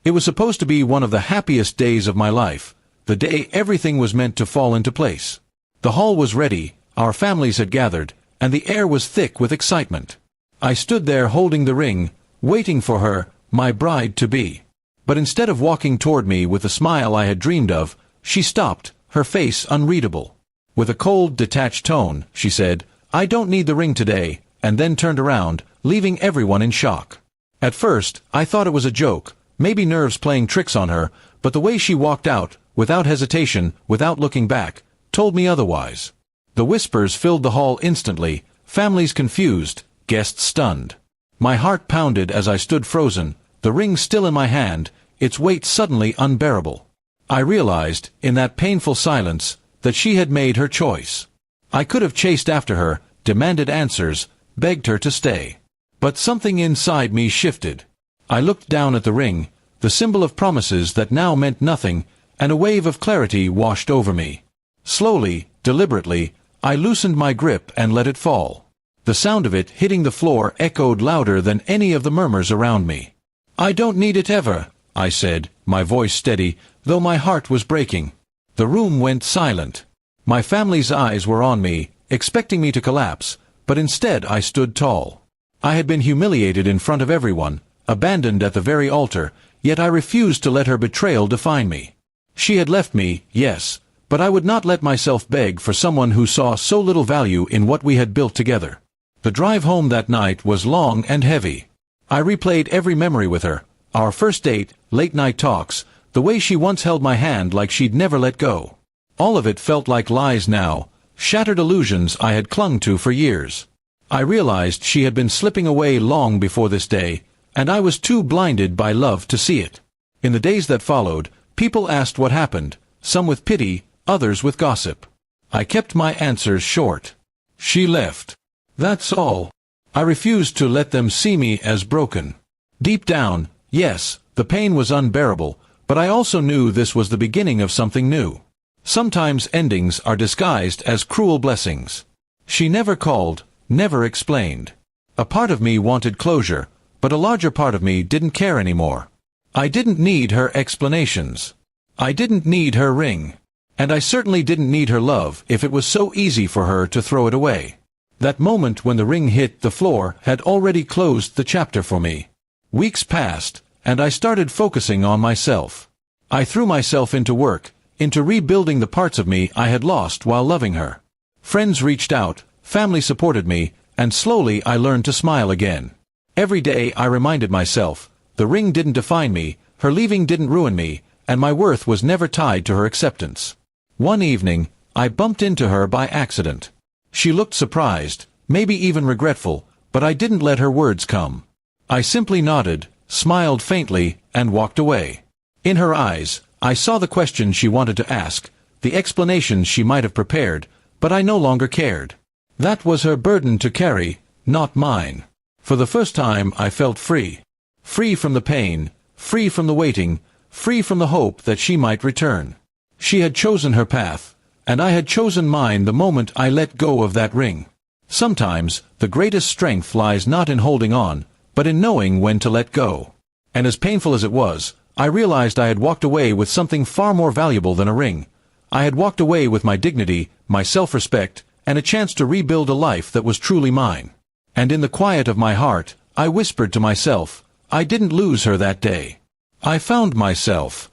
It was supposed to be one of the happiest days of my life, the day everything was meant to fall into place. The hall was ready, our families had gathered, and the air was thick with excitement. I stood there holding the ring, waiting for her, my bride-to-be. But instead of walking toward me with the smile I had dreamed of, she stopped, her face unreadable. With a cold, detached tone, she said, "I don't need the ring today," and then turned around, leaving everyone in shock. At first, I thought it was a joke, maybe nerves playing tricks on her, but the way she walked out, without hesitation, without looking back, told me otherwise. The whispers filled the hall instantly, families confused, guests stunned. My heart pounded as I stood frozen, the ring still in my hand, its weight suddenly unbearable. I realized, in that painful silence, that she had made her choice. I could have chased after her, demanded answers, begged her to stay. But something inside me shifted. I looked down at the ring, the symbol of promises that now meant nothing, and a wave of clarity washed over me. Slowly, deliberately, I loosened my grip and let it fall. The sound of it hitting the floor echoed louder than any of the murmurs around me. "I don't need it ever," I said, my voice steady, though my heart was breaking. The room went silent. My family's eyes were on me, expecting me to collapse, but instead I stood tall. I had been humiliated in front of everyone, abandoned at the very altar, yet I refused to let her betrayal define me. She had left me, yes, but I would not let myself beg for someone who saw so little value in what we had built together. The drive home that night was long and heavy. I replayed every memory with her, our first date, late-night talks, the way she once held my hand like she'd never let go. All of it felt like lies now, shattered illusions I had clung to for years. I realized she had been slipping away long before this day, and I was too blinded by love to see it. In the days that followed, people asked what happened, some with pity, others with gossip. I kept my answers short. She left. That's all. I refused to let them see me as broken. Deep down, yes, the pain was unbearable, but I also knew this was the beginning of something new. Sometimes endings are disguised as cruel blessings. She never called, never explained. A part of me wanted closure, but a larger part of me didn't care anymore. I didn't need her explanations. I didn't need her ring. And I certainly didn't need her love if it was so easy for her to throw it away. That moment when the ring hit the floor had already closed the chapter for me. Weeks passed, and I started focusing on myself. I threw myself into work, into rebuilding the parts of me I had lost while loving her. Friends reached out, family supported me, and slowly I learned to smile again. Every day I reminded myself, the ring didn't define me, her leaving didn't ruin me, and my worth was never tied to her acceptance. One evening, I bumped into her by accident. She looked surprised, maybe even regretful, but I didn't let her words come. I simply nodded, smiled faintly, and walked away. In her eyes, I saw the questions she wanted to ask, the explanations she might have prepared, but I no longer cared. That was her burden to carry, not mine. For the first time I felt free. Free from the pain, free from the waiting, free from the hope that she might return. She had chosen her path, and I had chosen mine the moment I let go of that ring. Sometimes, the greatest strength lies not in holding on, but in knowing when to let go. And as painful as it was, I realized I had walked away with something far more valuable than a ring. I had walked away with my dignity, my self-respect, and a chance to rebuild a life that was truly mine. And in the quiet of my heart, I whispered to myself, I didn't lose her that day. I found myself.